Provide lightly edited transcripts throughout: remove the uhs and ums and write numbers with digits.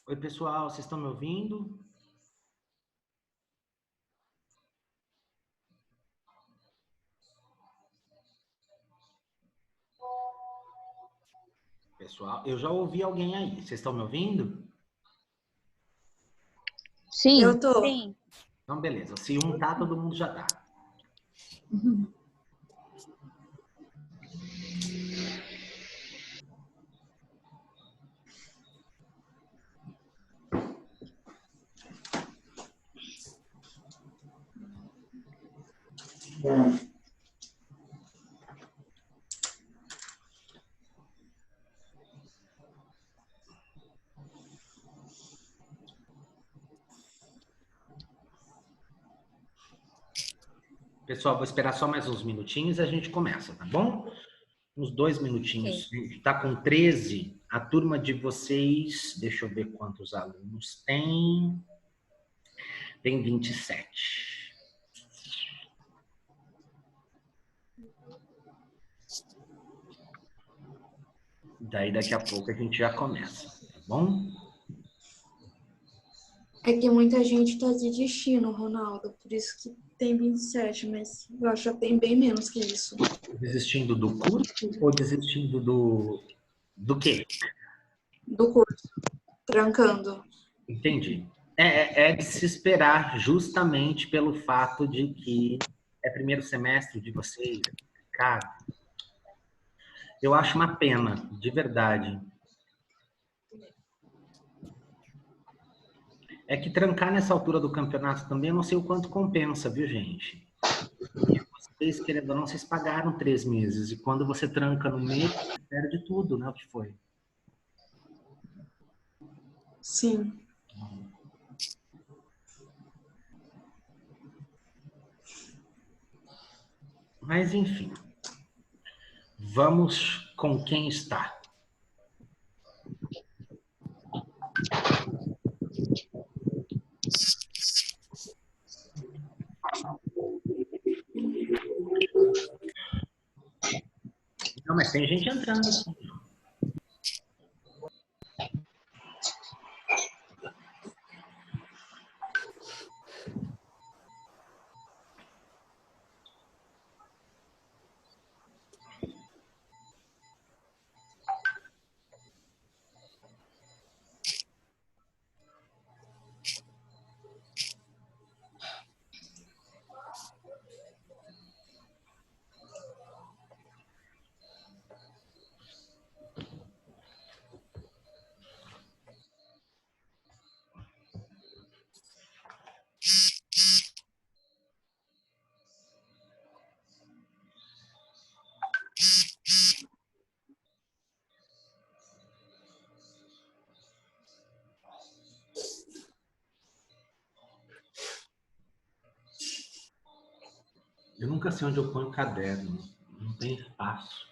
Oi, pessoal, vocês estão me ouvindo? Pessoal, eu já ouvi alguém aí. Vocês estão me ouvindo? Sim. Eu tô. Sim. Então, beleza. Se um tá, todo mundo já tá. Pessoal, vou esperar só mais uns minutinhos e a gente começa, tá bom? Uns 2 minutinhos. Ok. A gente tá com 13. A turma de vocês, deixa eu ver quantos alunos tem. Tem 27. Daí daqui a pouco a gente já começa, tá bom? É que muita gente tá desistindo, Ronaldo, por isso que tem 27, mas eu acho que já tem bem menos que isso. Desistindo do curso ou desistindo do quê? Do curso, trancando. Entendi. É de se esperar justamente pelo fato de que é primeiro semestre de vocês. Cara, eu acho uma pena, de verdade. É que trancar nessa altura do campeonato também, eu não sei o quanto compensa, viu, gente? E vocês, querendo ou não, vocês pagaram 3 meses. E quando você tranca no meio, você perde tudo, né? O que foi? Sim. Mas, enfim. Vamos com quem está. Não, mas tem gente entrando, sim. Eu nunca sei onde eu ponho o caderno. Não tem espaço.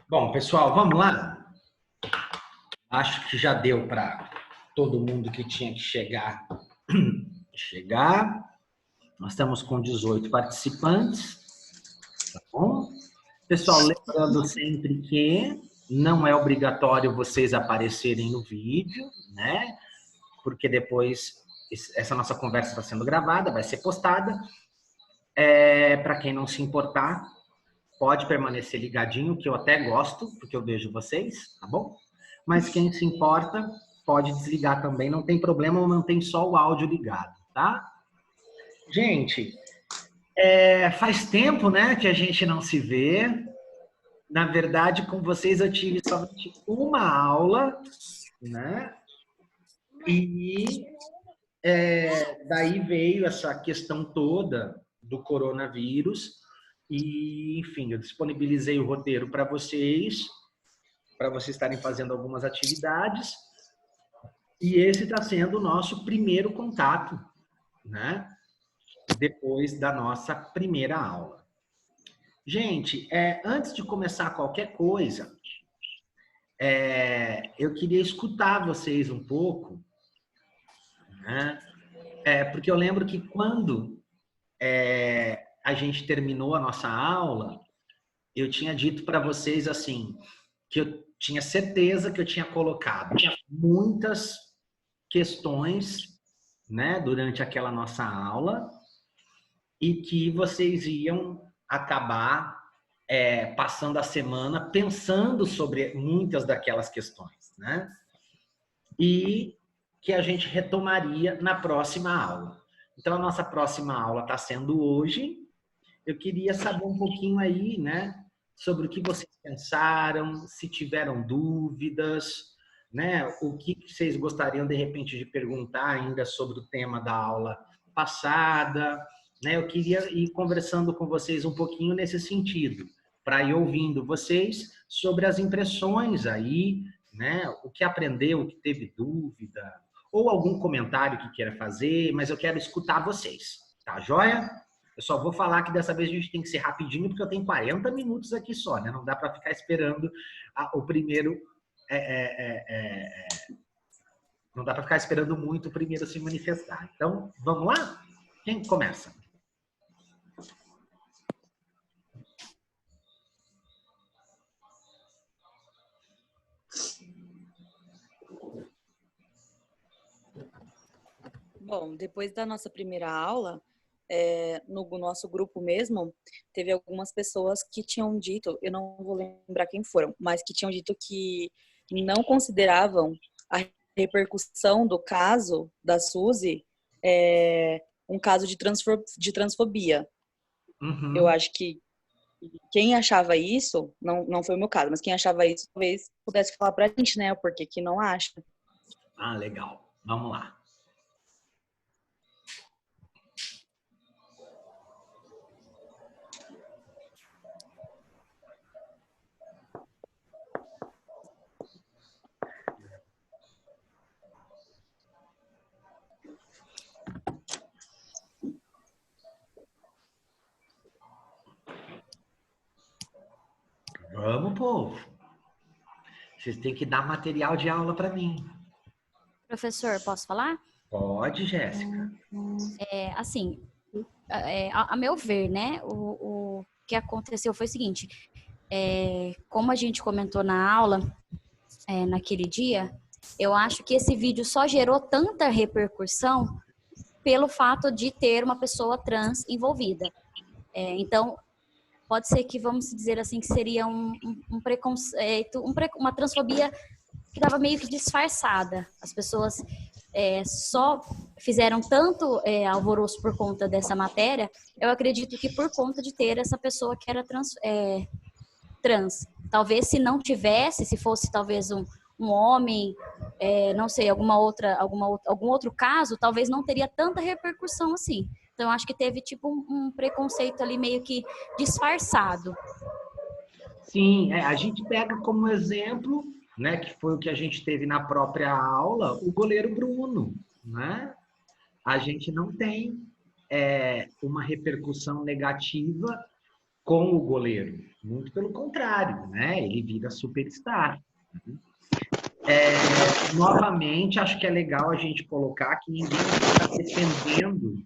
Bom, pessoal, vamos lá? Acho que já deu para todo mundo que tinha que chegar. Chegar. Nós estamos com 18 participantes. Tá bom? Pessoal, lembrando sempre que não é obrigatório vocês aparecerem no vídeo, né? Porque depois essa nossa conversa está sendo gravada, vai ser postada. Para quem não se importar, pode permanecer ligadinho, que eu até gosto, porque eu vejo vocês, tá bom? Mas quem se importa, pode desligar também, não tem problema, mantém só o áudio ligado, tá? Gente, faz tempo, né, que a gente não se vê. Na verdade, com vocês eu tive somente uma aula, né? E daí veio essa questão toda do coronavírus. E, enfim, eu disponibilizei o roteiro para vocês estarem fazendo algumas atividades. E esse está sendo o nosso primeiro contato, né? Depois da nossa primeira aula. Gente, antes de começar qualquer coisa, eu queria escutar vocês um pouco, né? Porque eu lembro que quando a gente terminou a nossa aula, eu tinha dito para vocês assim, que eu tinha certeza que eu tinha colocado muitas questões, né, durante aquela nossa aula, e que vocês iam acabar passando a semana pensando sobre muitas daquelas questões, né? E que a gente retomaria na próxima aula. Então, a nossa próxima aula está sendo hoje. Eu queria saber um pouquinho aí, né, sobre o que vocês pensaram, se tiveram dúvidas, né, o que vocês gostariam, de repente, de perguntar ainda sobre o tema da aula passada, né? Eu queria ir conversando com vocês um pouquinho nesse sentido, para ir ouvindo vocês sobre as impressões aí, né, o que aprendeu, o que teve dúvida, ou algum comentário que queira fazer, mas eu quero escutar vocês, tá joia? Eu só vou falar que dessa vez a gente tem que ser rapidinho, porque eu tenho 40 minutos aqui só, né? Não dá para ficar esperando o primeiro... não dá para ficar esperando muito o primeiro se manifestar. Então, vamos lá? Quem começa? Bom, depois da nossa primeira aula, no nosso grupo mesmo, teve algumas pessoas que tinham dito, eu não vou lembrar quem foram, mas que tinham dito que não consideravam a repercussão do caso da Suzy um caso de transfobia. Uhum. Eu acho que quem achava isso, não foi o meu caso, mas quem achava isso talvez pudesse falar pra gente, né, o porquê que não acha. Ah, legal. Vamos lá. Vamos, povo. Vocês têm que dar material de aula para mim. Professor, posso falar? Pode, Jéssica. Assim, a meu ver, né, o que aconteceu foi o seguinte, como a gente comentou na aula, naquele dia, eu acho que esse vídeo só gerou tanta repercussão pelo fato de ter uma pessoa trans envolvida. Então, pode ser que, vamos dizer assim, que seria um preconceito, uma transfobia que estava meio que disfarçada. As pessoas só fizeram tanto alvoroço por conta dessa matéria, eu acredito que por conta de ter essa pessoa que era trans. Talvez se não tivesse, se fosse talvez um homem, não sei, algum outro caso, talvez não teria tanta repercussão assim. Então, eu acho que teve tipo um preconceito ali meio que disfarçado. Sim, a gente pega como exemplo, né, que foi o que a gente teve na própria aula, o goleiro Bruno, né? A gente não tem uma repercussão negativa com o goleiro, muito pelo contrário, né? Ele vira superstar. Novamente, acho que é legal a gente colocar que ninguém está defendendo,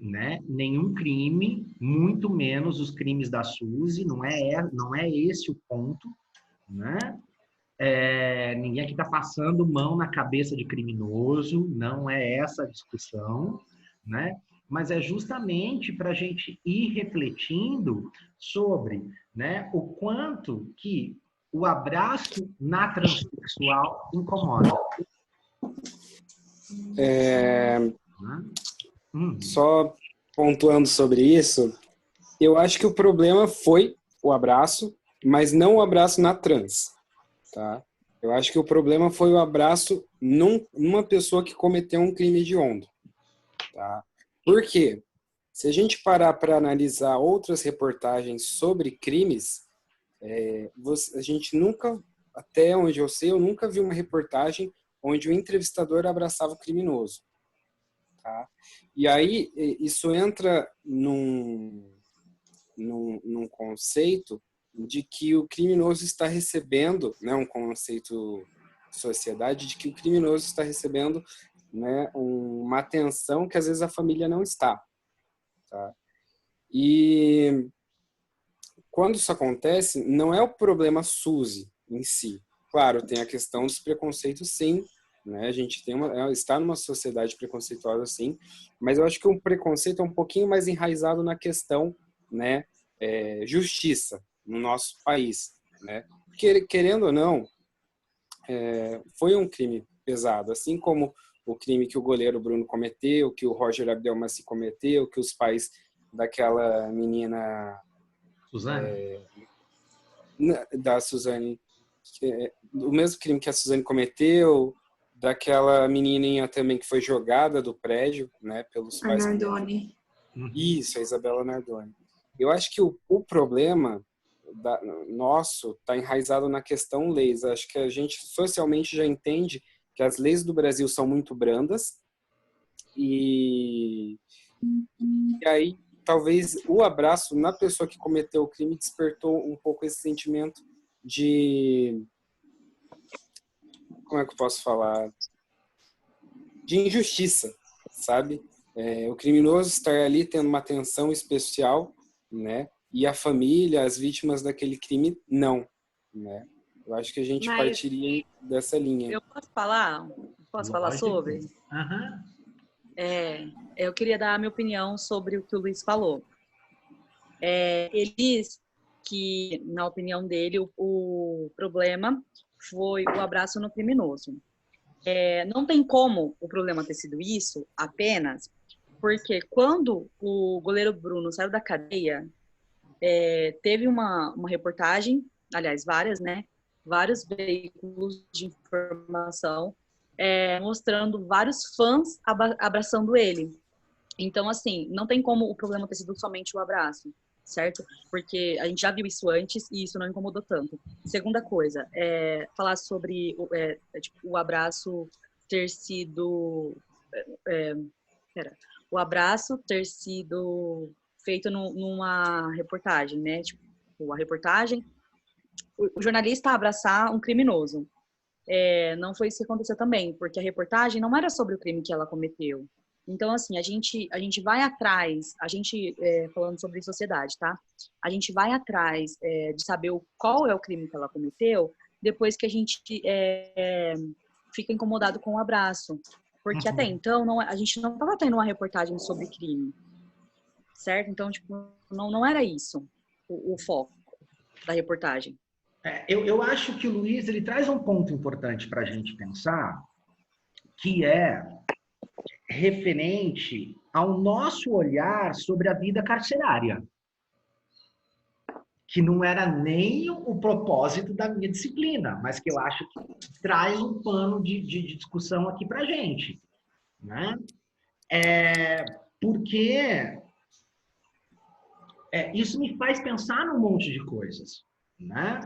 né, nenhum crime, muito menos os crimes da Suzy, não é esse o ponto, né? Ninguém aqui está passando mão na cabeça de criminoso, não é essa a discussão, né? Mas é justamente para a gente ir refletindo sobre, né, o quanto que o abraço na transexual incomoda. Só pontuando sobre isso, eu acho que o problema foi o abraço, mas não o abraço na trans, tá? Eu acho que o problema foi o abraço numa pessoa que cometeu um crime hediondo, tá? Por quê? Se a gente parar para analisar outras reportagens sobre crimes, a gente nunca, até onde eu sei, eu nunca vi uma reportagem onde o entrevistador abraçava o criminoso. Tá? E aí, isso entra num conceito de que o criminoso está recebendo, né, um conceito de sociedade, de que o criminoso está recebendo, né, uma atenção que às vezes a família não está. Tá? E quando isso acontece, não é o problema SUSE em si. Claro, tem a questão dos preconceitos, sim, né? A gente está numa sociedade preconceituosa, sim, mas eu acho que o preconceito é um pouquinho mais enraizado na questão, né, justiça no nosso país, né? Querendo ou não, foi um crime pesado, assim como o crime que o goleiro Bruno cometeu, que o Roger Abdelmaci cometeu, que os pais daquela menina Suzane? Da Suzane, o mesmo crime que a Suzane cometeu, daquela menininha também que foi jogada do prédio, né, pelos A pais. Nardoni. Isso, a Isabela Nardoni. Eu acho que o problema nosso está enraizado na questão leis. Acho que a gente socialmente já entende que as leis do Brasil são muito brandas e aí talvez o abraço na pessoa que cometeu o crime despertou um pouco esse sentimento de, como é que eu posso falar, de injustiça, sabe? O criminoso estar ali tendo uma atenção especial, né? E a família, as vítimas daquele crime, não, né? Eu acho que a gente partiria dessa linha. Eu posso falar? Posso falar sobre? Aham. Eu queria dar a minha opinião sobre o que o Luiz falou. Ele diz que, na opinião dele, o problema foi o abraço no criminoso. Não tem como o problema ter sido isso apenas porque quando o goleiro Bruno saiu da cadeia, teve uma reportagem, aliás, várias, né? Vários veículos de informação mostrando vários fãs abraçando ele. Então, assim, não tem como o problema ter sido somente o abraço, certo? Porque a gente já viu isso antes e isso não incomodou tanto. Segunda coisa, falar sobre o abraço ter sido... o abraço ter sido feito numa reportagem, né? Tipo, a reportagem... O jornalista abraçar um criminoso. Não foi isso que aconteceu também, porque a reportagem não era sobre o crime que ela cometeu. Então, assim, a gente vai atrás, falando sobre sociedade, tá? A gente vai atrás de saber qual é o crime que ela cometeu depois que a gente fica incomodado com o abraço. Porque até então, a gente não estava tendo uma reportagem sobre crime, certo? Então, tipo, não era isso o foco da reportagem. Eu acho que o Luiz ele traz um ponto importante para a gente pensar, que é referente ao nosso olhar sobre a vida carcerária, que não era nem o propósito da minha disciplina, mas que eu acho que traz um pano de discussão aqui para a gente, né? Porque isso me faz pensar num monte de coisas, né?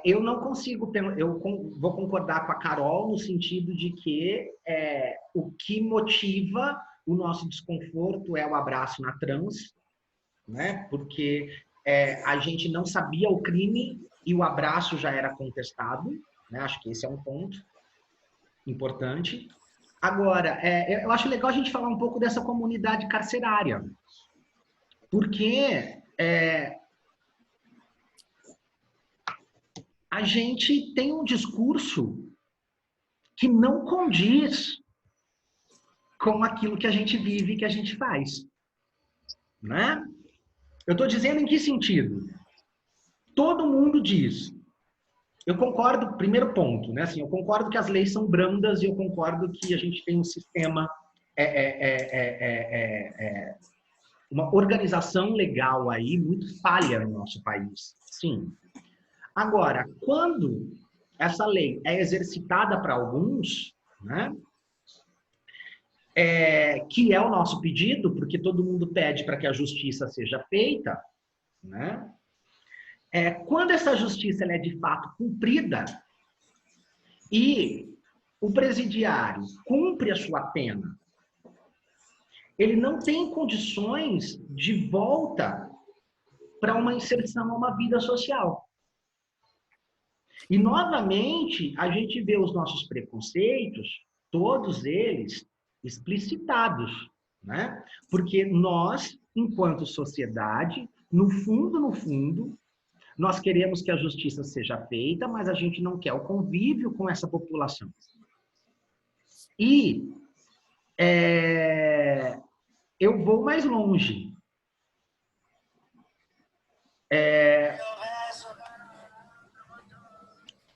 Eu não consigo, eu vou concordar com a Carol no sentido de que o que motiva o nosso desconforto é o abraço na trans, né? Porque a gente não sabia o crime e o abraço já era contestado, né? Acho que esse é um ponto importante. Agora, eu acho legal a gente falar um pouco dessa comunidade carcerária, porque a gente tem um discurso que não condiz com aquilo que a gente vive e que a gente faz. Né? Eu estou dizendo em que sentido? Todo mundo diz. Eu concordo, primeiro ponto, né? Assim, eu concordo que as leis são brandas e eu concordo que a gente tem um sistema, uma organização legal aí muito falha no nosso país. Sim. Agora, quando essa lei é exercitada para alguns, né? que é o nosso pedido, porque todo mundo pede para que a justiça seja feita, né? Quando essa justiça ela é de fato cumprida e o presidiário cumpre a sua pena, ele não tem condições de volta para uma inserção a uma vida social. E, novamente, a gente vê os nossos preconceitos, todos eles explicitados, né? Porque nós, enquanto sociedade, no fundo, nós queremos que a justiça seja feita, mas a gente não quer o convívio com essa população. E eu vou mais longe.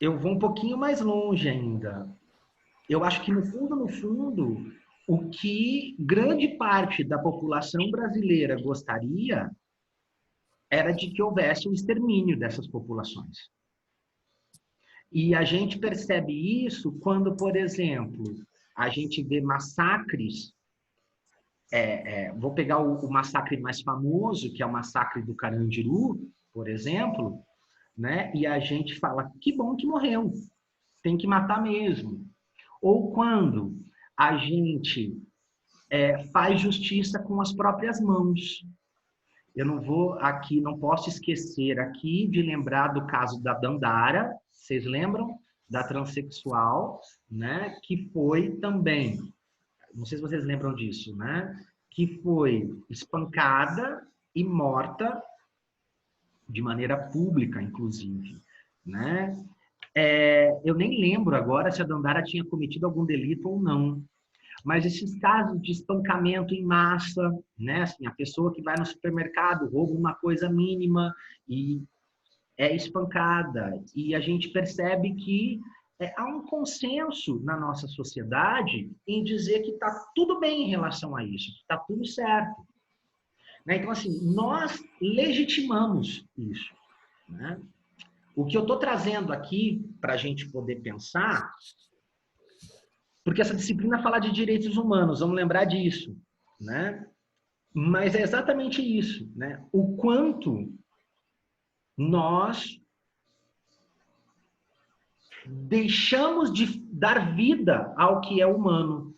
Eu vou um pouquinho mais longe ainda. Eu acho que, no fundo, o que grande parte da população brasileira gostaria era de que houvesse o extermínio dessas populações. E a gente percebe isso quando, por exemplo, a gente vê massacres. Vou pegar o massacre mais famoso, que é o massacre do Carandiru, por exemplo, né? E a gente fala, que bom que morreu, tem que matar mesmo. Ou quando a gente faz justiça com as próprias mãos. Eu não posso esquecer aqui de lembrar do caso da Dandara, vocês lembram? Da transexual, né? Que foi também, não sei se vocês lembram disso, né? Que foi espancada e morta de maneira pública, inclusive, né? Eu nem lembro agora se a Dandara tinha cometido algum delito ou não, mas esses casos de espancamento em massa, né? Assim, a pessoa que vai no supermercado rouba uma coisa mínima e é espancada, e a gente percebe que há um consenso na nossa sociedade em dizer que está tudo bem em relação a isso, que está tudo certo. Então, assim, nós legitimamos isso, né? O que eu estou trazendo aqui para a gente poder pensar, porque essa disciplina fala de direitos humanos, vamos lembrar disso, né? Mas é exatamente isso, né? O quanto nós deixamos de dar vida ao que é humano.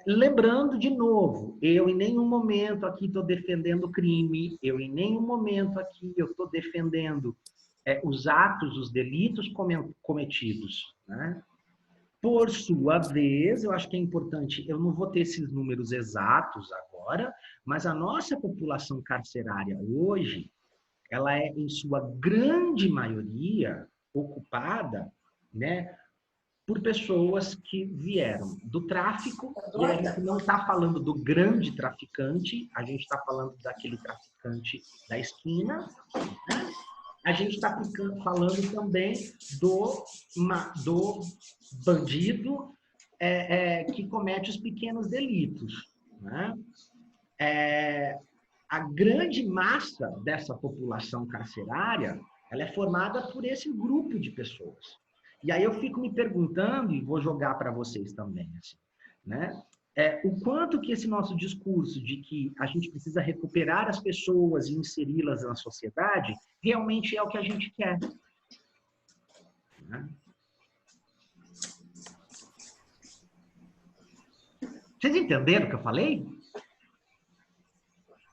Lembrando de novo, eu em nenhum momento aqui estou defendendo crime, eu em nenhum momento aqui eu estou defendendo os atos, os delitos cometidos, né? Por sua vez, eu acho que é importante, eu não vou ter esses números exatos agora, mas a nossa população carcerária hoje, ela é, em sua grande maioria, ocupada, né, por pessoas que vieram do tráfico, e a gente não está falando do grande traficante, a gente está falando daquele traficante da esquina, né? A gente está falando também do bandido que comete os pequenos delitos, né? A grande massa dessa população carcerária, ela é formada por esse grupo de pessoas. E aí eu fico me perguntando, e vou jogar para vocês também, assim, né? O quanto que esse nosso discurso de que a gente precisa recuperar as pessoas e inseri-las na sociedade realmente é o que a gente quer. Né? Vocês entenderam o que eu falei?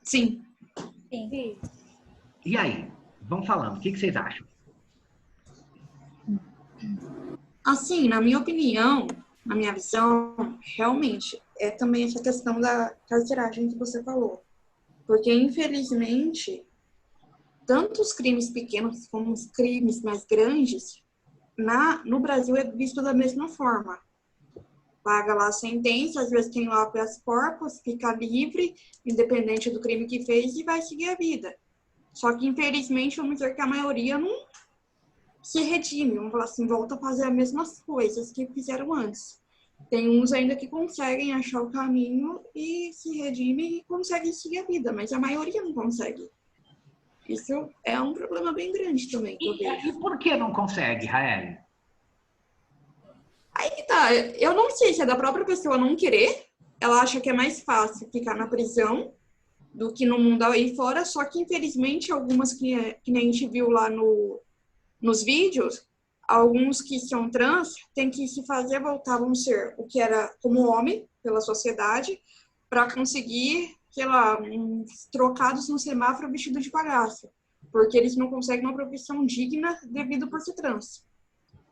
Sim. Sim. E aí? Vamos falando. O que vocês acham? Assim, na minha opinião, na minha visão, realmente, é também essa questão da carceragem que você falou. Porque, infelizmente, tanto os crimes pequenos como os crimes mais grandes, no Brasil é visto da mesma forma. Paga lá a sentença, às vezes tem lá habeas corpus, fica livre, independente do crime que fez, e vai seguir a vida. Só que, infelizmente, vamos dizer que a maioria não se redime, vamos falar assim, volta a fazer as mesmas coisas que fizeram antes. Tem uns ainda que conseguem achar o caminho e se redimem e conseguem seguir a vida, mas a maioria não consegue. Isso é um problema bem grande também. E por que não consegue, Raeli? Aí que tá, eu não sei se é da própria pessoa não querer, ela acha que é mais fácil ficar na prisão do que no mundo aí fora, só que infelizmente algumas que nem a gente viu lá nos vídeos, alguns que são trans têm que se fazer voltar, vamos ser o que era como homem pela sociedade, para conseguir, sei lá, uns trocados no semáforo vestido de palhaço, porque eles não conseguem uma profissão digna devido por ser trans.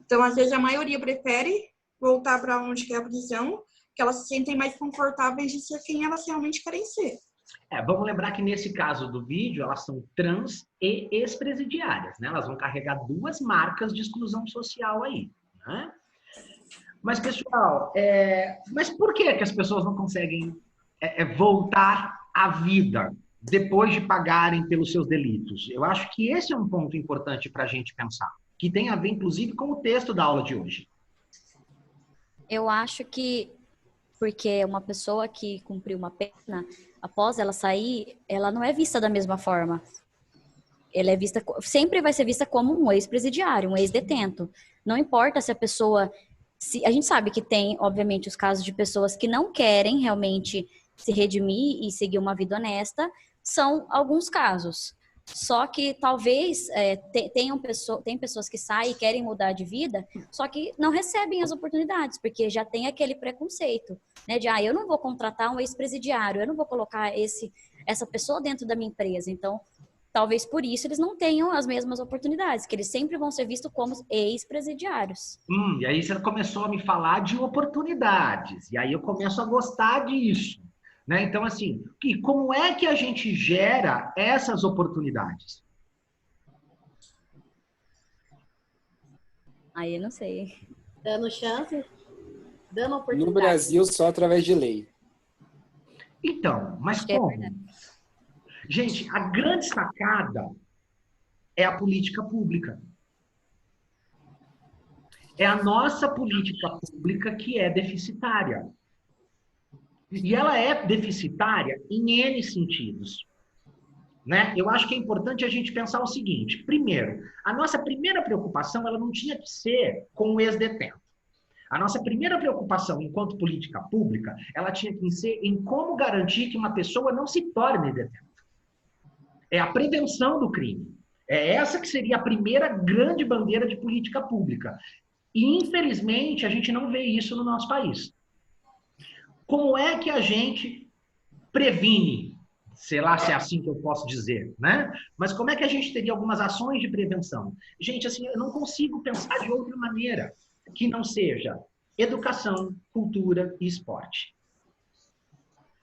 Então, às vezes, a maioria prefere voltar para onde quer a prisão, que elas se sentem mais confortáveis de ser quem elas realmente querem ser. Vamos lembrar que nesse caso do vídeo, elas são trans e ex-presidiárias, né? Elas vão carregar 2 marcas de exclusão social aí, né? Mas, pessoal, mas por que as pessoas não conseguem voltar à vida depois de pagarem pelos seus delitos? Eu acho que esse é um ponto importante para a gente pensar, que tem a ver, inclusive, com o texto da aula de hoje. Eu acho que porque uma pessoa que cumpriu uma pena, após ela sair, ela não é vista da mesma forma. Ela é vista, sempre vai ser vista como um ex-presidiário, um ex-detento. Não importa se a pessoa... a gente sabe que tem, obviamente, os casos de pessoas que não querem realmente se redimir e seguir uma vida honesta, são alguns casos. Só que talvez tem pessoas que saem e querem mudar de vida, só que não recebem as oportunidades, porque já tem aquele preconceito, né? De, eu não vou contratar um ex-presidiário, eu não vou colocar essa pessoa dentro da minha empresa. Então, talvez por isso eles não tenham as mesmas oportunidades, que eles sempre vão ser vistos como ex-presidiários. E aí você começou a me falar de oportunidades, e aí eu começo a gostar disso. Né? Então, assim, como é que a gente gera essas oportunidades? Aí eu não sei. Dando chance, dando oportunidade. No Brasil, só através de lei. Então, mas como? Gente, a grande sacada é a política pública. É a nossa política pública que é deficitária. E ela é deficitária em N sentidos. Né? Eu acho que é importante a gente pensar o seguinte. Primeiro, a nossa primeira preocupação ela não tinha que ser com o ex-detento. A nossa primeira preocupação, enquanto política pública, ela tinha que ser em como garantir que uma pessoa não se torne detento. É a prevenção do crime. É essa que seria a primeira grande bandeira de política pública. E, infelizmente, a gente não vê isso no nosso país. Como é que a gente previne? Sei lá se é assim que eu posso dizer, né? Mas como é que a gente teria algumas ações de prevenção? Gente, assim, eu não consigo pensar de outra maneira que não seja educação, cultura e esporte.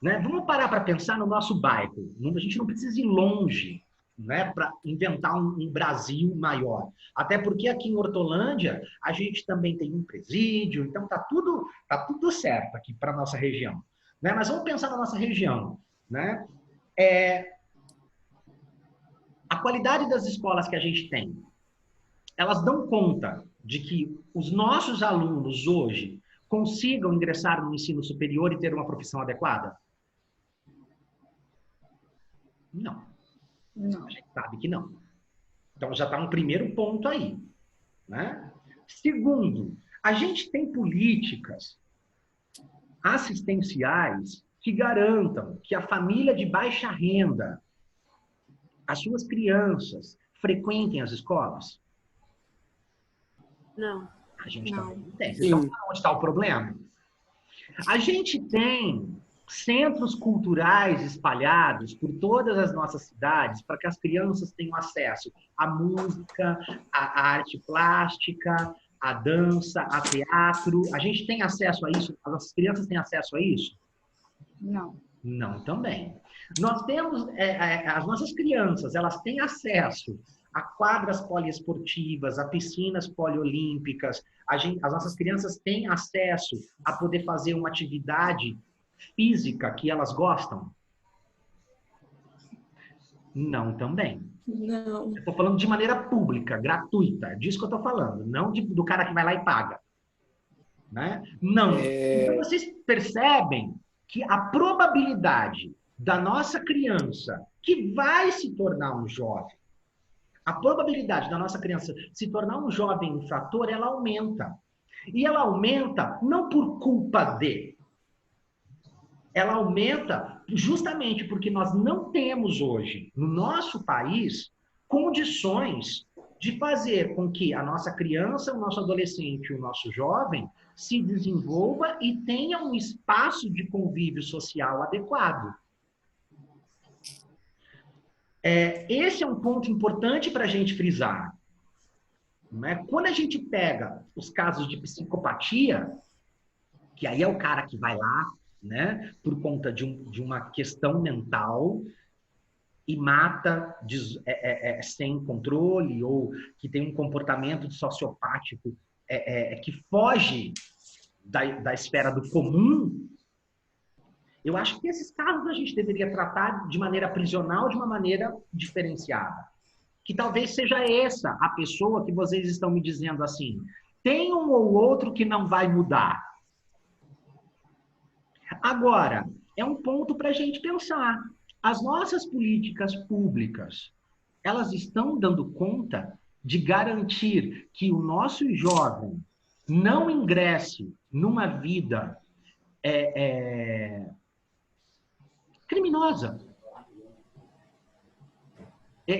Né? Vamos parar para pensar no nosso bairro. A gente não precisa ir longe, né, para inventar um Brasil maior. Até porque aqui em Hortolândia a gente também tem um presídio, então tá tudo certo aqui para nossa região. Né? Mas vamos pensar na nossa região. Né? A qualidade das escolas que a gente tem, elas dão conta de que os nossos alunos hoje consigam ingressar no ensino superior e ter uma profissão adequada? Não. A gente sabe que não. Então já está um primeiro ponto aí. Né? Segundo, a gente tem políticas assistenciais que garantam que a família de baixa renda, as suas crianças, frequentem as escolas? Não. A gente também não tem. Então, onde está o problema? A gente tem centros culturais espalhados por todas as nossas cidades para que as crianças tenham acesso à música, à arte plástica, à dança, a teatro. A gente tem acesso a isso? As nossas crianças têm acesso a isso? Não. Não também. Nós temos, as nossas crianças, elas têm acesso a quadras poliesportivas, a piscinas poliolímpicas. As nossas crianças têm acesso a poder fazer uma atividade física que elas gostam? Não também. Não. Eu estou falando de maneira pública, gratuita. É disso que eu estou falando. Não do cara que vai lá e paga. Né? Não. Então vocês percebem que a probabilidade da nossa criança que vai se tornar um jovem, a probabilidade da nossa criança se tornar um jovem infrator, ela aumenta. E ela aumenta não por culpa de. ela aumenta justamente porque nós não temos hoje, no nosso país, condições de fazer com que a nossa criança, o nosso adolescente, o nosso jovem se desenvolva e tenha um espaço de convívio social adequado. Esse é um ponto importante para a gente frisar. Né? Quando a gente pega os casos de psicopatia, que aí é o cara que vai lá, né, por conta de uma questão mental e mata sem controle, ou que tem um comportamento sociopático que foge da esfera do comum, eu acho que esses casos a gente deveria tratar de maneira prisional, de uma maneira diferenciada. Que talvez seja essa a pessoa que vocês estão me dizendo assim, tem um ou outro que não vai mudar. Agora, é um ponto para a gente pensar. As nossas políticas públicas, elas estão dando conta de garantir que o nosso jovem não ingresse numa vida criminosa.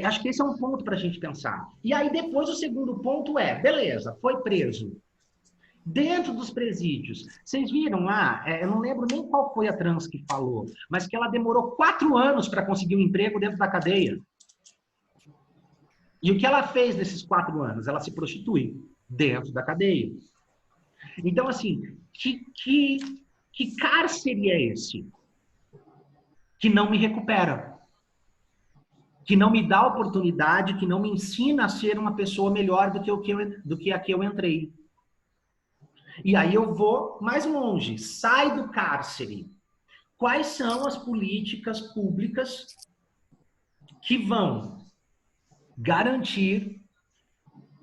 Acho que esse é um ponto para a gente pensar. E aí depois o segundo ponto beleza, foi preso. Dentro dos presídios, vocês viram lá, eu não lembro nem qual foi a trans que falou, mas que ela demorou 4 anos para conseguir um emprego dentro da cadeia. E o que ela fez nesses 4 anos? Ela se prostitui dentro da cadeia. Então, assim, que cárcere é esse? Que não me recupera. Que não me dá oportunidade, que não me ensina a ser uma pessoa melhor do que a que eu entrei. E aí eu vou mais longe, sai do cárcere. Quais são as políticas públicas que vão garantir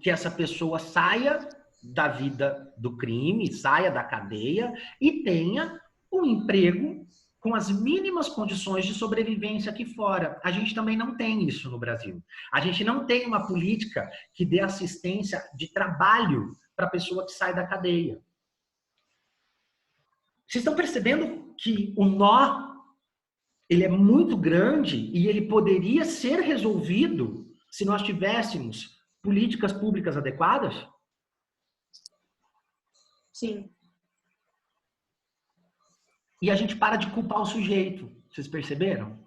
que essa pessoa saia da vida do crime, saia da cadeia e tenha um emprego com as mínimas condições de sobrevivência aqui fora? A gente também não tem isso no Brasil. A gente não tem uma política que dê assistência de trabalho para a pessoa que sai da cadeia. Vocês estão percebendo que o nó ele é muito grande e ele poderia ser resolvido se nós tivéssemos políticas públicas adequadas? Sim. E a gente para de culpar o sujeito. Vocês perceberam?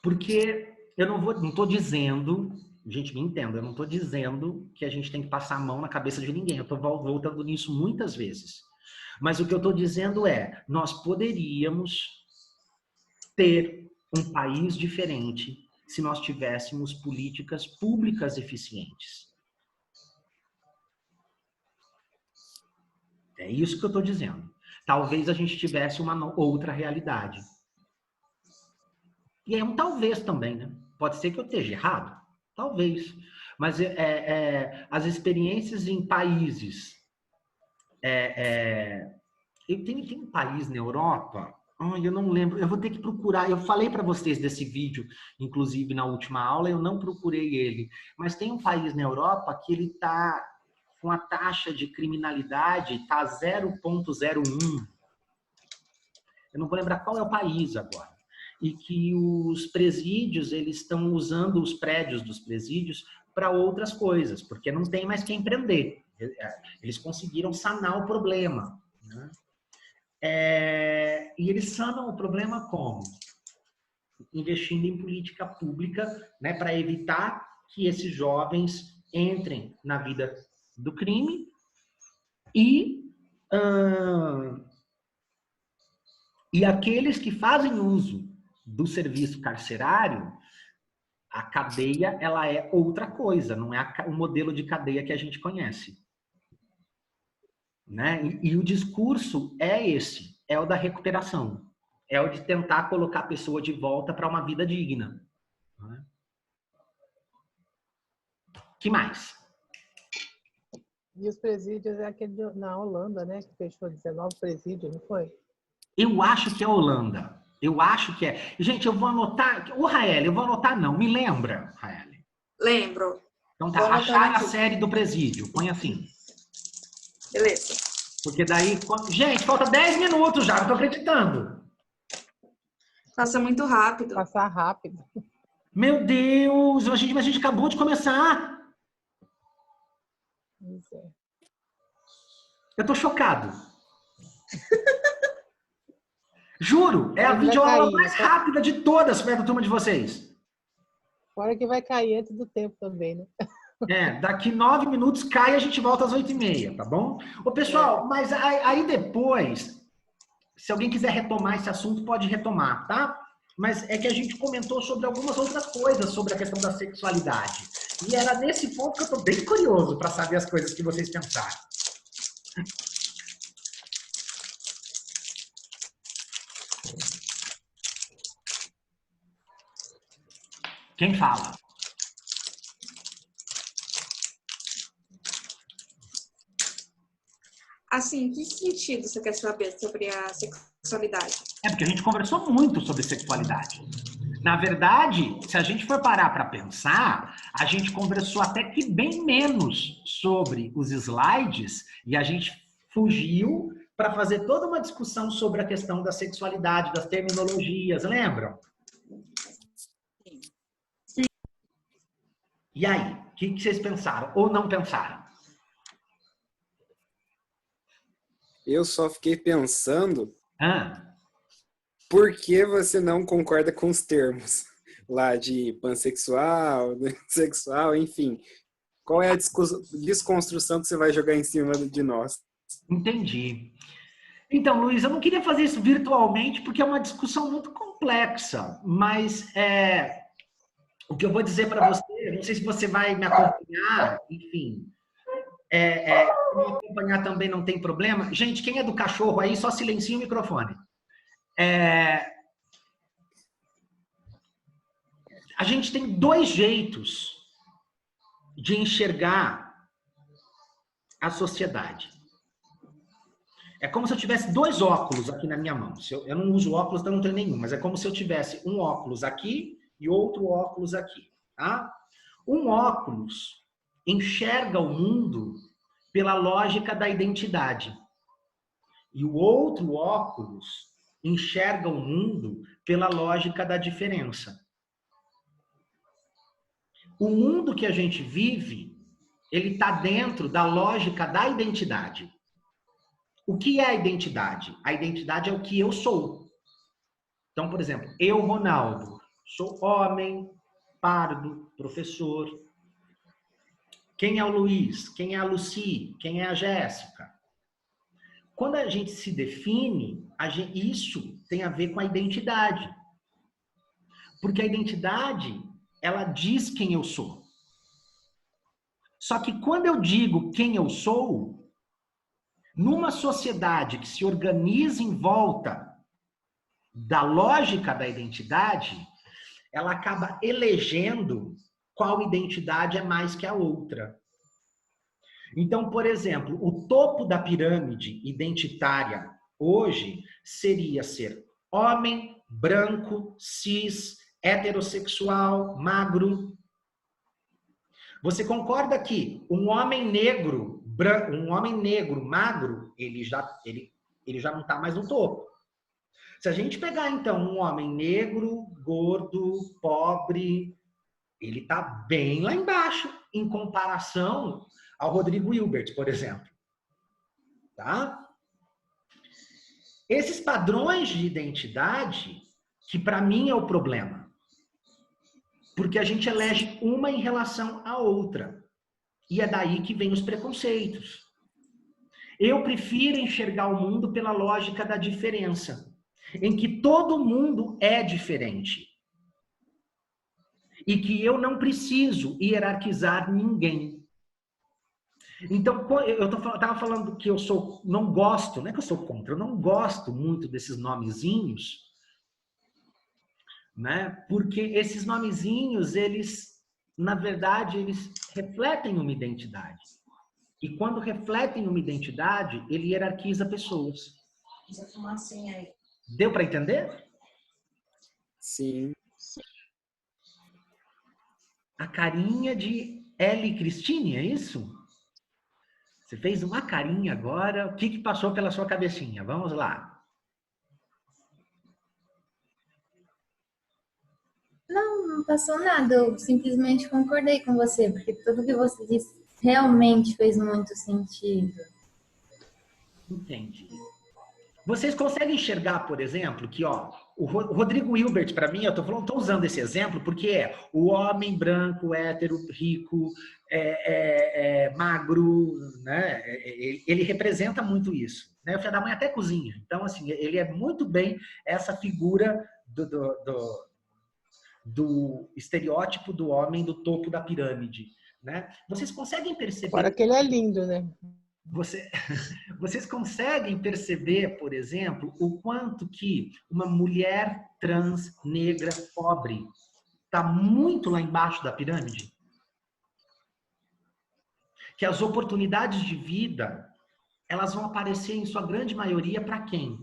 Porque eu não estou dizendo, gente, me entenda, eu não estou dizendo que a gente tem que passar a mão na cabeça de ninguém. Eu estou voltando nisso muitas vezes. Mas o que eu estou dizendo nós poderíamos ter um país diferente se nós tivéssemos políticas públicas eficientes. É isso que eu estou dizendo. Talvez a gente tivesse uma outra realidade. E é um talvez também, né? Pode ser que eu esteja errado. Talvez. Mas as experiências em países... Tem um país na Europa... eu não lembro. Eu vou ter que procurar. Eu falei para vocês desse vídeo, inclusive na última aula, eu não procurei ele. Mas tem um país na Europa que ele está com a taxa de criminalidade está 0,01. Eu não vou lembrar qual é o país agora. E que os presídios, eles estão usando os prédios dos presídios para outras coisas, porque não tem mais quem prender. Eles conseguiram sanar o problema, né? E eles sanam o problema como? Investindo em política pública, né, para evitar que esses jovens entrem na vida do crime e aqueles que fazem uso do serviço carcerário, a cadeia ela é outra coisa, não é o modelo de cadeia que a gente conhece. Né? E o discurso é esse, é o da recuperação, é o de tentar colocar a pessoa de volta para uma vida digna. Né? Que mais? E os presídios é aquele na Holanda, né? Que fechou 19 presídios, não foi? Eu acho que é Holanda. Eu acho que é. Gente, eu vou anotar. O Raeli, eu vou anotar não. Me lembra, Raeli? Lembro. Então tá, achar a série do presídio. Põe assim. Beleza. Porque daí... Gente, falta 10 minutos já, não tô acreditando. Passa muito rápido. Passar rápido. Meu Deus, a gente acabou de começar. Pois é. Eu tô chocado. Juro, é a Ele vai videoaula cair, mais tá? rápida de todas perto da turma de vocês. Fora que vai cair antes do tempo também, né? Daqui 9 minutos cai e a gente volta às 8h30, tá bom? Ô, pessoal, mas aí depois, se alguém quiser retomar esse assunto, pode retomar, tá? Mas é que a gente comentou sobre algumas outras coisas sobre a questão da sexualidade. E era nesse ponto que eu tô bem curioso para saber as coisas que vocês pensaram. Quem fala? Assim, que sentido você quer saber sobre a sexualidade? É porque a gente conversou muito sobre sexualidade. Na verdade, se a gente for parar para pensar, a gente conversou até que bem menos sobre os slides e a gente fugiu para fazer toda uma discussão sobre a questão da sexualidade, das terminologias, lembram? Sim. E aí, o que vocês pensaram ou não pensaram? Eu só fiquei pensando Ah, por que você não concorda com os termos lá de pansexual, sexual, enfim. Qual é a desconstrução que você vai jogar em cima de nós? entendi. Então, Luiz, eu não queria fazer isso virtualmente porque é uma discussão muito complexa, mas o que eu vou dizer para você, não sei se você vai me acompanhar, enfim, me acompanhar também não tem problema. Gente, quem é do cachorro aí, só silencia o microfone. A gente tem 2 jeitos de enxergar a sociedade. É como se eu tivesse 2 óculos aqui na minha mão. Eu não uso óculos, então não tenho nenhum, mas é como se eu tivesse um óculos aqui e outro óculos aqui, tá? Um óculos enxerga o mundo pela lógica da identidade. E o outro óculos enxerga o mundo pela lógica da diferença. O mundo que a gente vive, ele está dentro da lógica da identidade. O que é a identidade? A identidade é o que eu sou. Então, por exemplo, eu, Ronaldo, sou homem, pardo, professor. Quem é o Luiz? Quem é a Lucy? Quem é a Jéssica? Quando a gente se define, isso tem a ver com a identidade. Porque a identidade, ela diz quem eu sou. Só que quando eu digo quem eu sou, numa sociedade que se organiza em volta da lógica da identidade, ela acaba elegendo qual identidade é mais que a outra. Então, por exemplo, o topo da pirâmide identitária hoje seria ser homem, branco, cis, heterossexual, magro. Você concorda que um homem negro, magro, ele já não está mais no topo. Se a gente pegar, então, um homem negro, gordo, pobre, ele está bem lá embaixo, em comparação ao Rodrigo Hilbert, por exemplo. Tá? Esses padrões de identidade, que para mim é o problema. Porque a gente elege uma em relação à outra. E é daí que vem os preconceitos. Eu prefiro enxergar o mundo pela lógica da diferença, em que todo mundo é diferente. E que eu não preciso hierarquizar ninguém. Então, eu estava falando que eu não gosto, não é que eu sou contra, eu não gosto muito desses nomezinhos, né? Porque esses nomezinhos, na verdade, eles refletem uma identidade. E quando refletem uma identidade, ele hierarquiza pessoas. Deu para entender? Sim. A carinha de Ellie Cristine, é isso? Você fez uma carinha agora. O que passou pela sua cabecinha? Vamos lá. Não passou nada, eu simplesmente concordei com você, porque tudo que você disse realmente fez muito sentido. Entendi. Vocês conseguem enxergar, por exemplo, que o Rodrigo Hilbert, para mim, eu estou usando esse exemplo porque é o homem branco, hétero, rico, magro, né? Ele representa muito isso. Né? O filho da mãe até cozinha. Então, assim, ele é muito bem essa figura do estereótipo do homem do topo da pirâmide. Né? Vocês conseguem perceber... Fora que ele é lindo, né? Vocês conseguem perceber, por exemplo, o quanto que uma mulher trans, negra, pobre, está muito lá embaixo da pirâmide? Que as oportunidades de vida, elas vão aparecer em sua grande maioria para quem?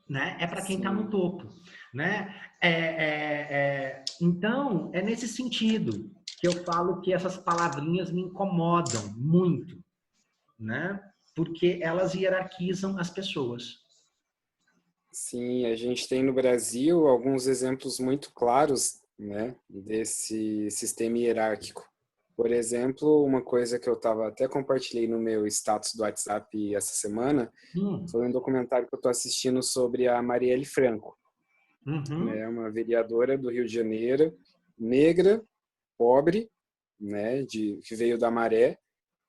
Né? É para quem está no topo. Né? Então, é nesse sentido que eu falo que essas palavrinhas me incomodam muito, né? Porque elas hierarquizam as pessoas. Sim, a gente tem no Brasil alguns exemplos muito claros, né, desse sistema hierárquico. Por exemplo, uma coisa que eu até compartilhei no meu status do WhatsApp essa semana, foi um documentário que eu estou assistindo sobre a Marielle Franco, né, uma vereadora do Rio de Janeiro, negra, pobre, né, que veio da Maré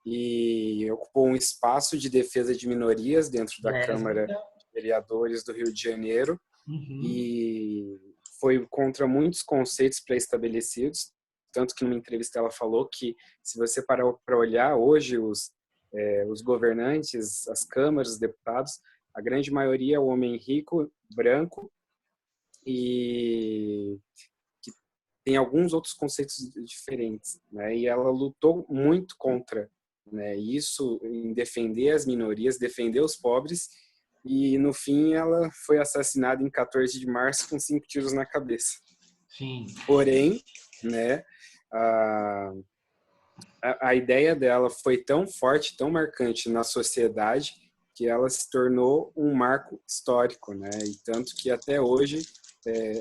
e ocupou um espaço de defesa de minorias dentro da Câmara de Vereadores do Rio de Janeiro e foi contra muitos conceitos pré-estabelecidos, tanto que numa entrevista ela falou que se você parar para olhar hoje os governantes, as câmaras, os deputados, a grande maioria é o homem rico, branco e que tem alguns outros conceitos diferentes, né? E ela lutou muito contra, né, isso, em defender as minorias, defender os pobres, e no fim ela foi assassinada em 14 de março com 5 tiros na cabeça. Sim. Porém, né, a ideia dela foi tão forte, tão marcante na sociedade, que ela se tornou um marco histórico, né? E tanto que até hoje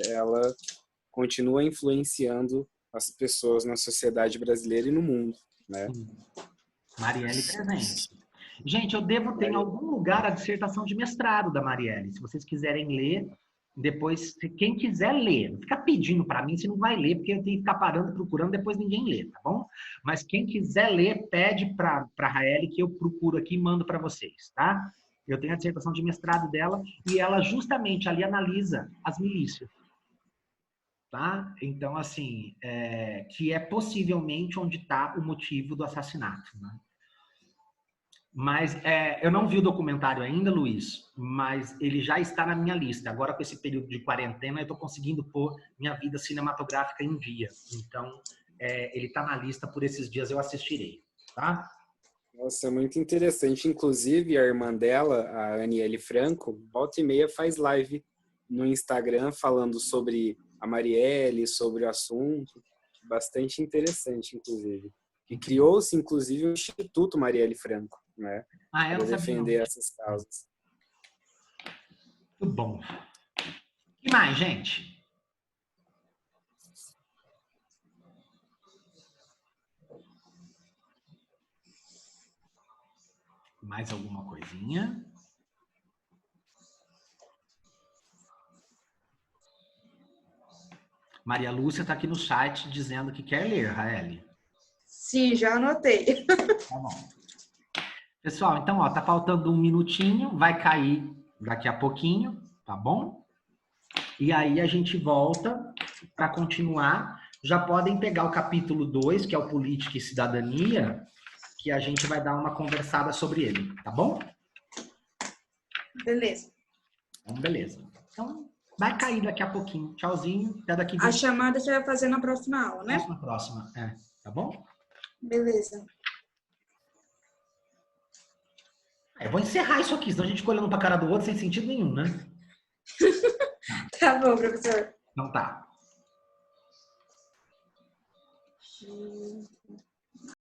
ela continua influenciando as pessoas na sociedade brasileira e no mundo, né? Marielle presente. Gente, eu devo ter em algum lugar a dissertação de mestrado da Marielle. Se vocês quiserem ler, depois, quem quiser ler, não fica pedindo para mim, você não vai ler, porque eu tenho que ficar parando, procurando, depois ninguém lê, tá bom? Mas quem quiser ler, pede para a Raeli que eu procuro aqui e mando para vocês, tá? Eu tenho a dissertação de mestrado dela e ela justamente ali analisa as milícias. Tá? Então, assim, que é possivelmente onde está o motivo do assassinato. Né? Mas eu não vi o documentário ainda, Luiz, mas ele já está na minha lista. Agora, com esse período de quarentena, eu estou conseguindo pôr minha vida cinematográfica em dia. Então, ele está na lista, por esses dias eu assistirei. Tá? Nossa, muito interessante. Inclusive, a irmã dela, a Aniele Franco, volta e meia faz live no Instagram falando sobre a Marielle, sobre o assunto. Bastante interessante, inclusive. E criou-se, inclusive, o Instituto Marielle Franco, né? Para defender essas causas. Muito bom. O que mais, gente? Mais alguma coisinha? Maria Lúcia está aqui no chat dizendo que quer ler, Raeli. Sim, já anotei. Tá bom. Pessoal, então, ó, tá faltando um minutinho, vai cair daqui a pouquinho, tá bom? E aí a gente volta para continuar. Já podem pegar o capítulo 2, que é o Política e Cidadania, que a gente vai dar uma conversada sobre ele, tá bom? Beleza. Então, beleza. Então, vai cair daqui a pouquinho. Tchauzinho. Até daqui. A chamada você vai fazer na próxima aula, né? Na próxima, tá bom? Beleza. Eu vou encerrar isso aqui, senão a gente fica olhando pra cara do outro sem sentido nenhum, né? Tá bom, professor. Então tá.